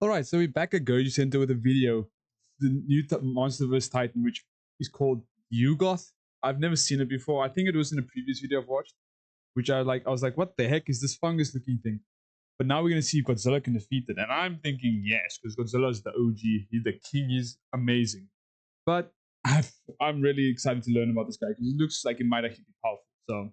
Alright, so we're back at Goji Center with a video. The new Monsterverse Titan, which is called Yuggoth. I've never seen it before. I think it was in a previous video I've watched, which I was like, what the heck is this fungus looking thing? But now we're gonna see if Godzilla can defeat it. And I'm thinking yes, because Godzilla is the OG, he's the king, he's amazing. But I'm really excited to learn about this guy because he looks like he might actually be powerful. So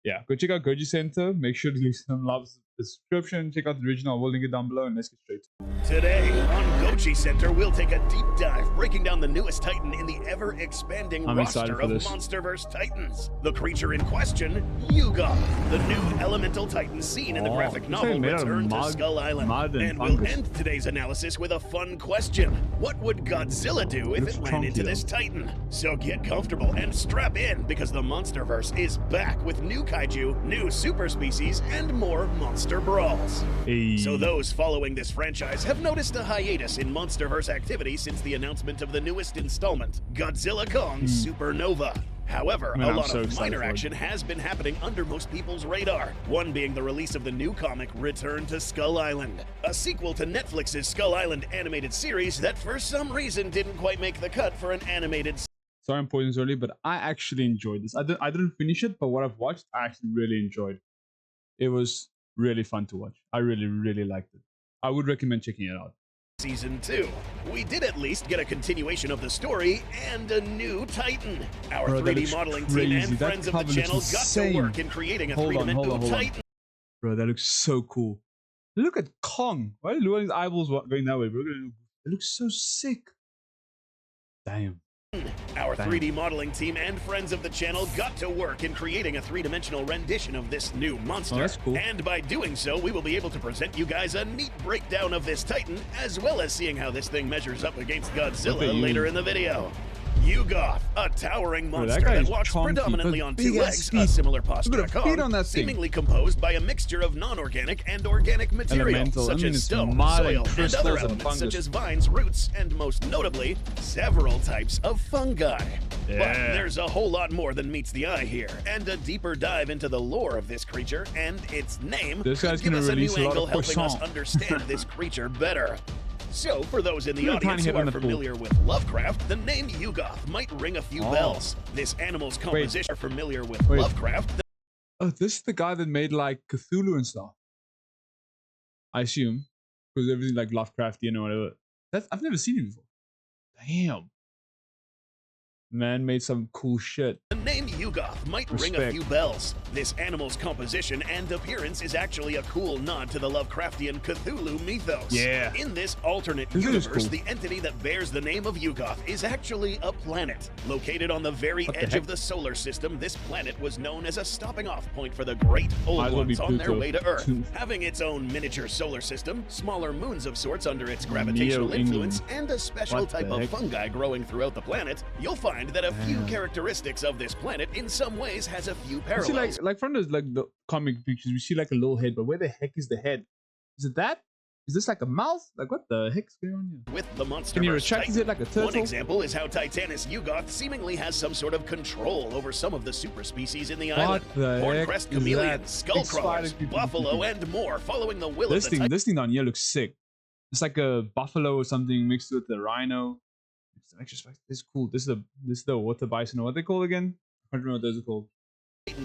yeah, go check out Goji Center. Make sure to leave some love in the description. Check out the original. We'll link it down below, and let's get straight to it. Today on Goji Center, we'll take a deep dive breaking down the newest Titan in the ever-expanding roster of Monsterverse Titans. The creature in question, Yuggoth, the new elemental Titan seen in the graphic novel Return to Skull Island. And we'll end today's analysis with a fun question. What would Godzilla do if it ran into this Titan? So get comfortable and strap in, because the Monsterverse is back with new kaiju, new super species, and more monster brawls. So those following this franchise have noticed a hiatus in Monsterverse activity since the announcement of the newest installment, Godzilla Kong Supernova. However, a lot of minor action has been happening under most people's radar, one being the release of the new comic Return to Skull Island, a sequel to Netflix's Skull Island animated series that for some reason didn't quite make the cut for an animated series. Sorry I'm pointing early, but I actually enjoyed this. I didn't finish it, but what I've watched, I actually really enjoyed. It was really fun to watch. I really liked it. I would recommend checking it out. Season 2. We did at least get a continuation of the story and a new Titan. Our 3D modeling team and friends of the channel got to work in creating a three-dimensional Titan. Bro, that looks so cool. Look at Kong. Why are Luan's eyeballs going that way, bro? It looks so sick. Damn. Our 3D modeling team and friends of the channel got to work in creating a three-dimensional rendition of this new monster. Oh, that's cool. And by doing so, we will be able to present you guys a neat breakdown of this Titan, as well as seeing how this thing measures up against Godzilla later in the video. Yuggoth, a towering monster that walks predominantly on two legs, a similar posture to Kong, seemingly composed by a mixture of non-organic and organic material, such as stone, soil, and other elements such as vines, roots, and most notably, several types of fungi. But there's a whole lot more than meets the eye here, and a deeper dive into the lore of this creature and its name could give us a new angle helping us understand this creature better. So, for those in the audience who are familiar with Lovecraft, the name Yuggoth might ring a few bells. This animal's composition are familiar with Lovecraft. Oh, this is the guy that made like Cthulhu and stuff. I assume, because everything like Lovecraftian or whatever. I've never seen him before. Damn. Man made some cool shit. The name Yuggoth might ring a few bells. This animal's composition and appearance is actually a cool nod to the Lovecraftian Cthulhu mythos. Yeah. In this alternate universe, the entity that bears the name of Yuggoth is actually a planet. Located on the very edge of the solar system, this planet was known as a stopping off point for the great old ones on their way to Earth. Having its own miniature solar system, smaller moons of sorts under its gravitational influence, and a special type of fungi growing throughout the planet, you'll find that a few characteristics of this planet in some ways has a few parallels. See, like from the comic pictures, we see like a little head, but where the heck is the head? Is it that? Is this like a mouth? Like what the heck's going on here? With the Monsterverse Can you retract it like a turtle? One example is how Titanus Yuggoth seemingly has some sort of control over some of the super species in the island. Horncrest chameleon, skull crawlers, buffalo, and more, following the will of the Titan. This thing down here looks sick. It's like a buffalo or something mixed with the rhino. This is cool. This is the water bison, or what they call again? I can't remember what those are called.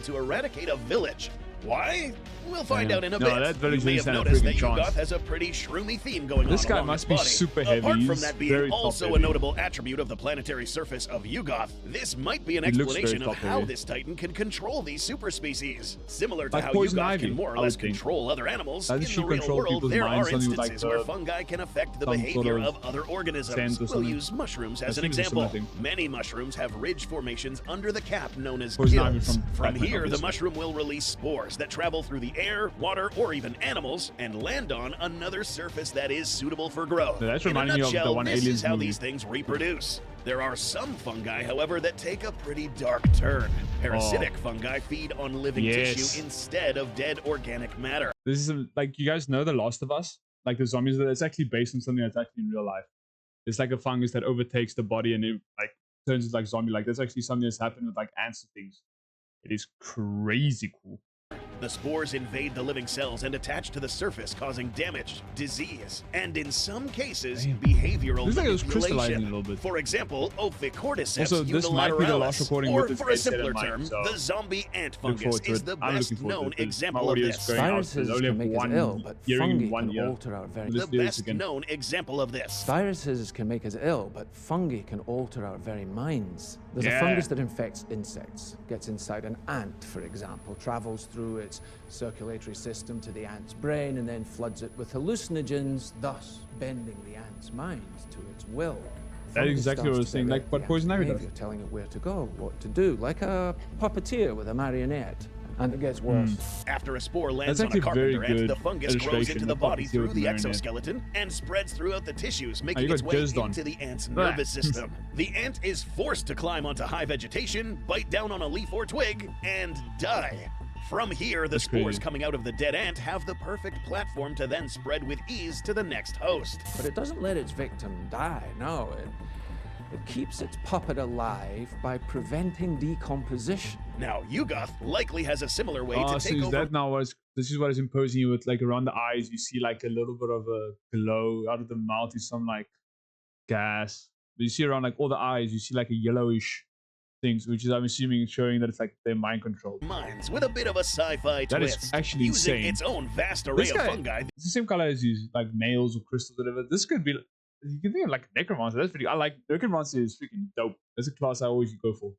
To eradicate a village. Why? We'll find out in a bit. That village you may have noticed that Yuggoth has a pretty shroomy theme going on. This guy must be super heavy. Apart from that being also a notable attribute of the planetary surface of Yuggoth, this might be an explanation of how this Titan can control these super species. Similar to how Yuggoth can more or less control other animals, in the real world there are instances where fungi can affect the behavior of other organisms. We'll use mushrooms as an example. Many mushrooms have ridge formations under the cap known as gills. From here, the mushroom will release spores that travel through the air, water, or even animals, and land on another surface that is suitable for growth. That's in a nutshell, this is how movie. these things reproduce. There are some fungi, however, that take a pretty dark turn. Parasitic fungi feed on living tissue instead of dead organic matter. This is like, you guys know The Last of Us? Like the zombies, it's actually based on something that's actually in real life. It's like a fungus that overtakes the body and it like turns into like zombie. Like that's actually something that's happened with like ants and things. It is crazy cool. The spores invade the living cells and attach to the surface, causing damage, disease, and in some cases, behavioral looks like it was crystallizing a manipulation. little bit. For example, Ophicordyceps Also, this might be the last unilateralis, recording or with this for a guy said in simpler mind, term, so the zombie ant look fungus forward to is it. the I'm looking best forward to known it, 'cause example my of audio is this. going out, so Viruses only can have make us one ill, but hearing fungi in 1 can year. alter our very The Let's do this best again. known example of this. Viruses can make us ill, but fungi can alter our very minds. There's Yeah. a fungus that infects insects, gets inside an ant, for example, travels through its circulatory system to the ant's brain, and then floods it with hallucinogens, thus bending the ant's mind to its will. That is Fungus exactly what I starts was to saying, like direct what the poison ant's ivy does. behavior, telling it where to go, what to do, like a puppeteer with a marionette. And it gets worse. After a spore lands That's on a actually very carpenter ant, good the fungus grows illustration into the of body puppeteer through with the marionette. exoskeleton and spreads throughout the tissues, you making got its way jizzed on. into the ant's Blah. nervous system. The ant is forced to climb onto high vegetation, bite down on a leaf or twig, and die. From here, the That's spores crazy. coming out of the dead ant have the perfect platform to then spread with ease to the next host. But it doesn't let its victim die, no. It keeps its puppet alive by preventing decomposition. Now, Yuggoth likely has a similar way to So take is over. that now this is what is imposing you with, like, around the eyes you see like a little bit of a glow, out of the mouth is some like gas, but you see around like all the eyes you see like a yellowish things, which is, I'm assuming, showing that it's like they're mind controlled. Minds with a bit of a sci-fi That is twist, actually using insane. its own vast array This of guy- fungi. It's the same color as you, like nails or crystals or whatever. This could be, you can think of like a necromancer. That's pretty, I like necromancer, is freaking dope. That's a class I always go for.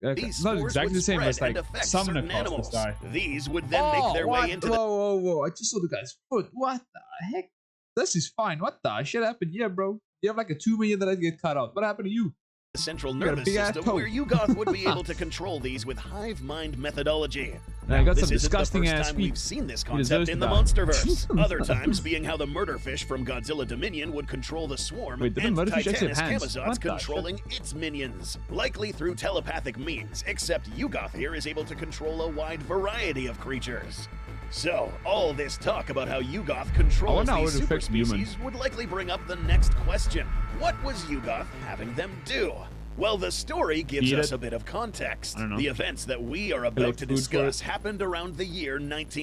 Like, These it's not spores exactly would the same, but it's spread like and affect summoner certain class, animals. this guy. These would then make their way into the Whoa! I just saw the guy's foot. What the heck? This is fine. What the shit happened? Yeah, bro. You have like a tumor here that I get cut out. What happened to you? central got a nervous big-ass system toe. where Yuggoth would be able to control these with hive mind methodology. I got This some isn't the disgusting first ass time feet. we've seen this He concept deserves in to the die. Monsterverse. Other times being how the murderfish from Godzilla Dominion would control the swarm, Wait, didn't and murderfish actually have Titanus hands? Camazotz What the controlling its minions, likely through telepathic means, except Yuggoth here is able to control a wide variety of creatures. So, all this talk about how Yuggoth controls wonder how these it affects superspecies would likely bring up the next question. What was Yuggoth having them do? Well, the story gives Eat us it. a bit of context. I don't know. The events that we are about Collect to food for discuss it. happened around the year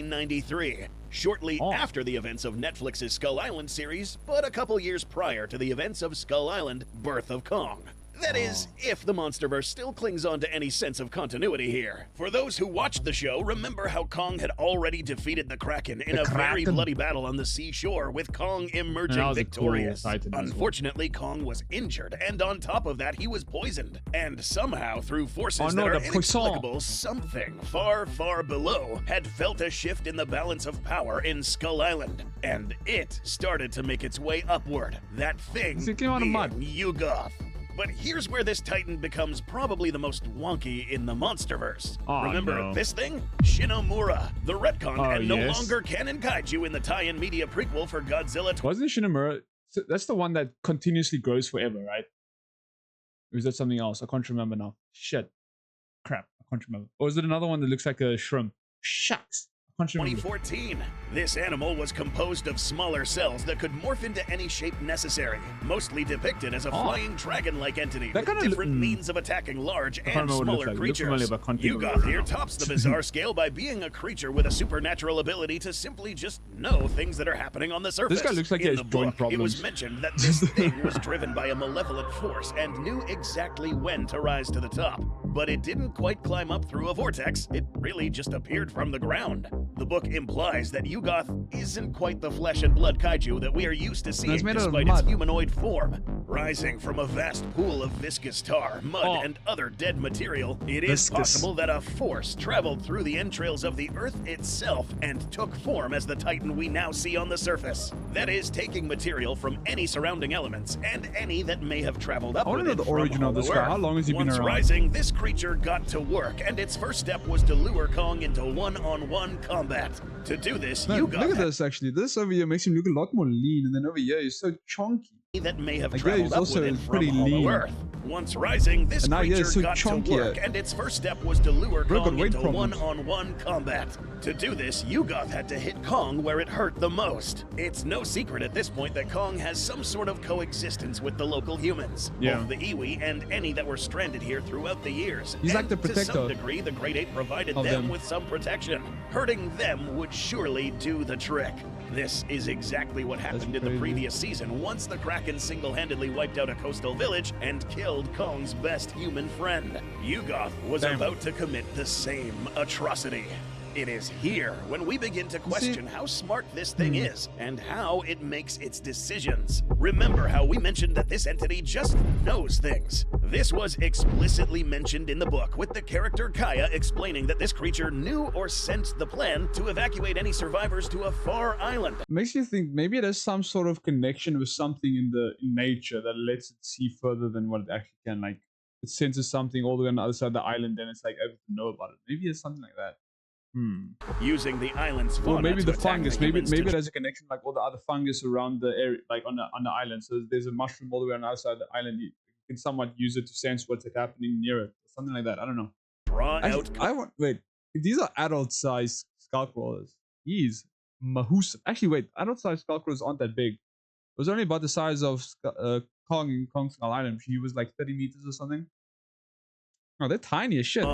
1993, shortly Oh. after the events of Netflix's Skull Island series, but a couple years prior to the events of Skull Island: Birth of Kong. That is, if the Monsterverse still clings on to any sense of continuity here. For those who watched the show, remember how Kong had already defeated the Kraken in a very Kraken. bloody battle on the seashore, with Kong And emerging that was a cool victorious. Titan as well. Unfortunately, Kong was injured, and on top of that, he was poisoned. And somehow, through forces Oh, no, that are the poison. inexplicable, something far, far below had felt a shift in the balance of power in Skull Island. And it started to make its way upward. That thing So it came out of being mud. Yuggoth. But here's where this Titan becomes probably the most wonky in the Monsterverse. Oh, Remember no. this thing? Shinomura, the retcon Oh, and no yes. longer canon kaiju in the tie-in media prequel for Godzilla Wasn't Shinomura? That's the one that continuously grows forever, right? Or is that something else? I can't remember now. Shit. Crap. I can't remember. Or is it another one that looks like a shrimp? Shucks. I can't remember. 2014. This animal was composed of smaller cells that could morph into any shape necessary, mostly depicted as a flying dragon-like entity That with kinda different means of attacking large can't and remember what it looks smaller like. It looks familiar, creatures. but I can't think of it Yuggoth right here now. tops the bizarre scale by being a creature with a supernatural ability to simply just know things that are happening on the surface. This guy looks like he In has the joint book, it was problems. mentioned that this thing was driven by a malevolent force and knew exactly when to rise to the top. But it didn't quite climb up through a vortex, it really just appeared from the ground. The book implies that Yuggoth isn't quite the flesh and blood kaiju that we are used to seeing made out of despite its mud. humanoid form. Rising from a vast pool of viscous tar, mud, and other dead material, it is Viscous. possible that a force traveled through the entrails of the Earth itself and took form as the Titan we now see on the surface. That is, taking material from any surrounding elements and any that may have traveled up I wanna with know it the from origin of this Hollow guy. How Earth. long has he been Once around? rising, this creature got to work, and its first step was to lure Kong into one-on-one combat. To do this, No, Yuggoth look at this actually. This over here makes him look a lot more lean, and then over here he's so chunky. that may have like, traveled yeah, upward and from pretty Hollow lean. Earth. Once rising, this creature so got chunky, to work, and its first step was to lure Bro, Kong weight into problems. one-on-one combat. To do this, Yuggoth had to hit Kong where it hurt the most. It's no secret at this point that Kong has some sort of coexistence with the local humans, both the Iwi and any that were stranded here throughout the years. He's and like the protector. to some degree, the Great Ape provided them with some protection. Hurting them would surely do the trick. This is exactly what happened in the previous season once the Kraken single-handedly wiped out a coastal village and killed Kong's best human friend. Yuggoth was about to commit the same atrocity. It is here when we begin to question how smart this thing is and how it makes its decisions. Remember how we mentioned that this entity just knows things. This was explicitly mentioned in the book, with the character Kaya explaining that this creature knew or sensed the plan to evacuate any survivors to a far island. Makes you think maybe there's some sort of connection with something in nature that lets it see further than what it actually can. Like it senses something all the way on the other side of the island, and it's like able to know about it. Maybe it's something like that. Using the island's fauna, or maybe to the attack fungus. the Maybe humans there's a connection, like all the other fungus around the area, like on the island. So there's a mushroom all the way on the other side of the island. You can somewhat use it to sense what's happening near it, something like that. I don't know. Wait. If these are adult-sized skull crawlers, geez, Mahus. Actually, wait. Adult-sized skull crawlers aren't that big. It was only about the size of Kong in Kong Skull Island. He was like 30 meters or something. Oh, they're tiny as shit.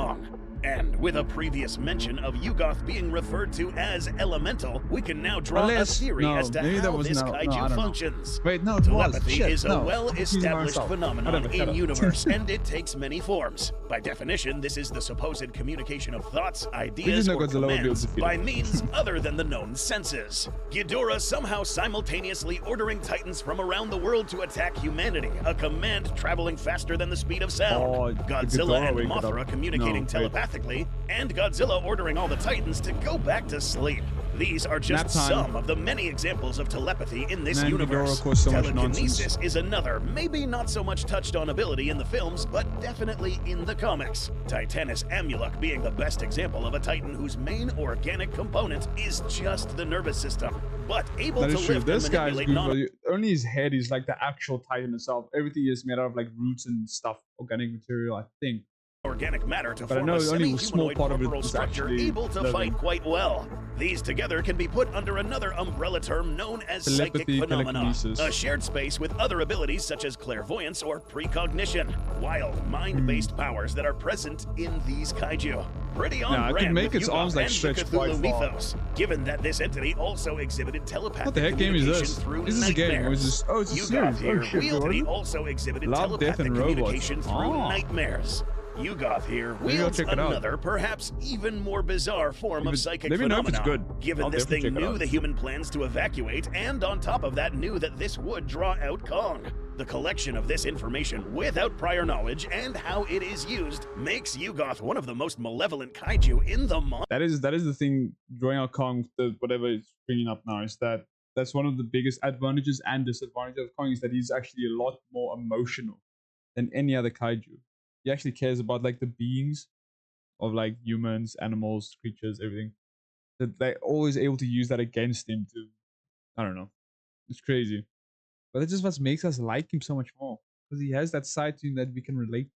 And with a previous mention of Yuggoth being referred to as elemental, we can now draw a theory as to how this kaiju functions. Wait, no, it Telepathy is a well-established phenomenon in universe, and it takes many forms. By definition, this is the supposed communication of thoughts, ideas, or commands by means other than the known senses. Ghidorah somehow simultaneously ordering titans from around the world to attack humanity, a command traveling faster than the speed of sound. Godzilla and Mothra communicating telepathically, and Godzilla ordering all the titans to go back to sleep. These are just some of the many examples of telepathy in this universe. Telekinesis is another, maybe not so much touched on ability in the films, but definitely in the comics. Titanus Amulok being the best example of a titan whose main organic component is just the nervous system, but able to lift and manipulate only his head is like the actual titan itself. Everything is made out of like roots and stuff, organic material, I think. Organic matter to form a semi-humanoid corporal structure able to fight quite well. These together can be put under another umbrella term known as psychic phenomena, a shared space with other abilities such as clairvoyance or precognition, wild mind-based powers that are present in these kaiju. Pretty on brand with Yuggoth and the Cthulhu mythos, given that this entity also exhibited telepathic communication through nightmares. Yuggoth here wielded also exhibited telepathic communication through nightmares. Yuggoth here wields another, perhaps even more bizarre form of psychic phenomena, given this thing knew the human plans to evacuate, and on top of that knew that this would draw out Kong. The collection of this information without prior knowledge and how it is used makes Yuggoth one of the most malevolent kaiju in the That is the thing drawing out Kong, whatever it's bringing up now, is that's one of the biggest advantages and disadvantages of Kong, is that he's actually a lot more emotional than any other kaiju. He actually cares about like the beings of like humans, animals, creatures, everything. That they're always able to use that against him to, I don't know. It's crazy. But that's just what makes us like him so much more. Because he has that side to him that we can relate to.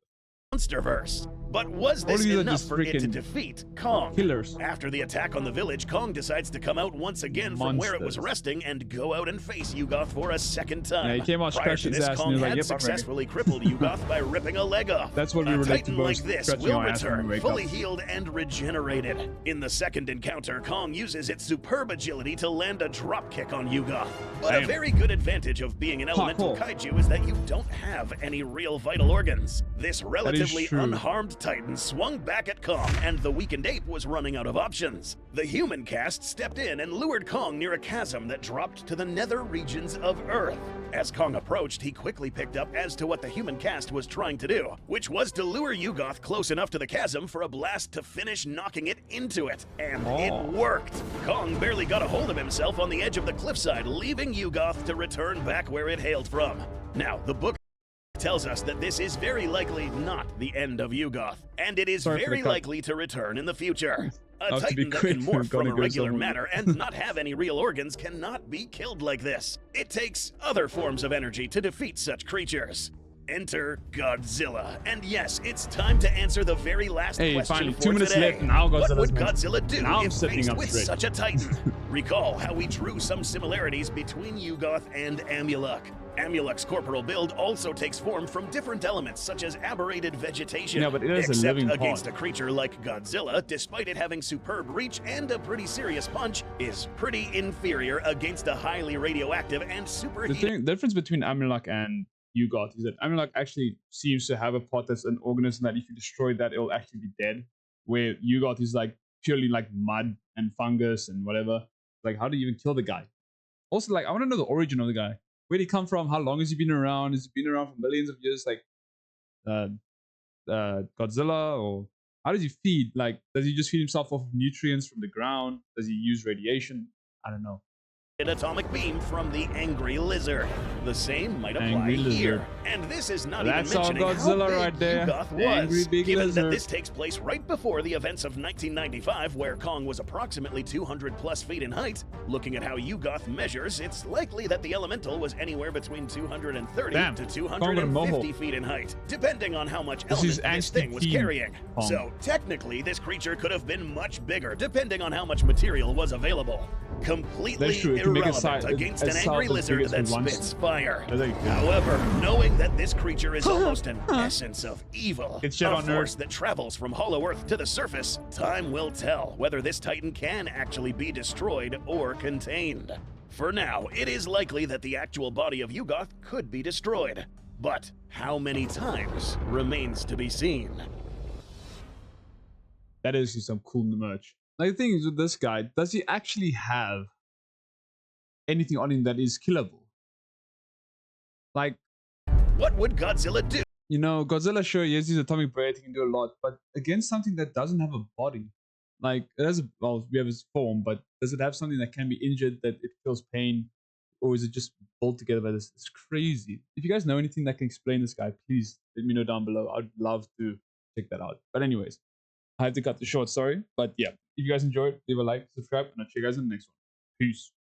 Monsterverse. But was this enough for it to defeat Kong? Killers. After the attack on the village, Kong decides to come out once again from where it was resting and go out and face Yuggoth for a second time. Yeah, he came out scratching his ass Kong and he was like, had successfully crippled Yuggoth by ripping a leg off. That's what we relate to most. Like this will return fully healed and regenerated. In the second encounter, Kong uses its superb agility to land a drop kick on Yuggoth. But a very good advantage of being an elemental kaiju is that you don't have any real vital organs. This relatively unharmed titan swung back at Kong, and the weakened ape was running out of options. The human cast stepped in and lured Kong near a chasm that dropped to the nether regions of Earth. As Kong approached, he quickly picked up as to what the human cast was trying to do, which was to lure Yuggoth close enough to the chasm for a blast to finish knocking it into it. And it worked. Kong barely got a hold of himself on the edge of the cliffside, leaving Yuggoth to return back where it hailed from. Now, the book tells us that this is very likely not the end of Yuggoth, and it is very likely to return in the future. A Titan that can morph from irregular matter and not have any real organs cannot be killed like this. It takes other forms of energy to defeat such creatures. Enter Godzilla. And yes, it's time to answer the very last question finally, for 2 minutes today. left. Now What would Godzilla do now if faced with such a Titan? Recall how we drew some similarities between Yuggoth and Amulek. Amulek's corporal build also takes form from different elements such as aberrated vegetation. Yeah, but it is Except a living against part. a creature like Godzilla, despite it having superb reach and a pretty serious punch, is pretty inferior against a highly radioactive and superheated. The difference between Amulek and Yuggoth is that Amulek actually seems to have a part that's an organism that if you destroy that, it'll actually be dead. Where Yuggoth is like purely like mud and fungus and whatever. Like, how do you even kill the guy? Also, like, I want to know the origin of the guy. Where did he come from? How long has he been around? Has he been around for millions of years? Like, Godzilla, or how does he feed? Like, does he just feed himself off of nutrients from the ground? Does he use radiation? I don't know. An atomic beam from the angry lizard. The same might apply here. And this is not even mentioning Godzilla how big right there. Yuggoth was, given that this takes place right before the events of 1995, where Kong was approximately 200 plus feet in height. Looking at how Yuggoth measures, it's likely that the elemental was anywhere between 230 to 250 feet in height, depending on how much element this thing was carrying. So technically, this creature could have been much bigger, depending on how much material was available. Completely irrelevant against an angry lizard that spits fire. However, knowing that this creature is almost an essence of evil, a force that travels from Hollow Earth to the surface, time will tell whether this Titan can actually be destroyed or contained. For now, it is likely that the actual body of Yuggoth could be destroyed, but how many times remains to be seen. That is some cool merch. Like, the thing is with this guy, does he actually have anything on him that is killable? Like, what would Godzilla do? You know, Godzilla, sure, yes, he's atomic brain, he can do a lot, but against something that doesn't have a body, like, it has well, we have his form, but does it have something that can be injured, that it feels pain, or is it just pulled together by this? It's crazy. If you guys know anything that can explain this guy, please let me know down below. I'd love to check that out. But anyways, I have to cut this short, sorry. But yeah, if you guys enjoyed, leave a like, subscribe, and I'll see you guys in the next one. Peace.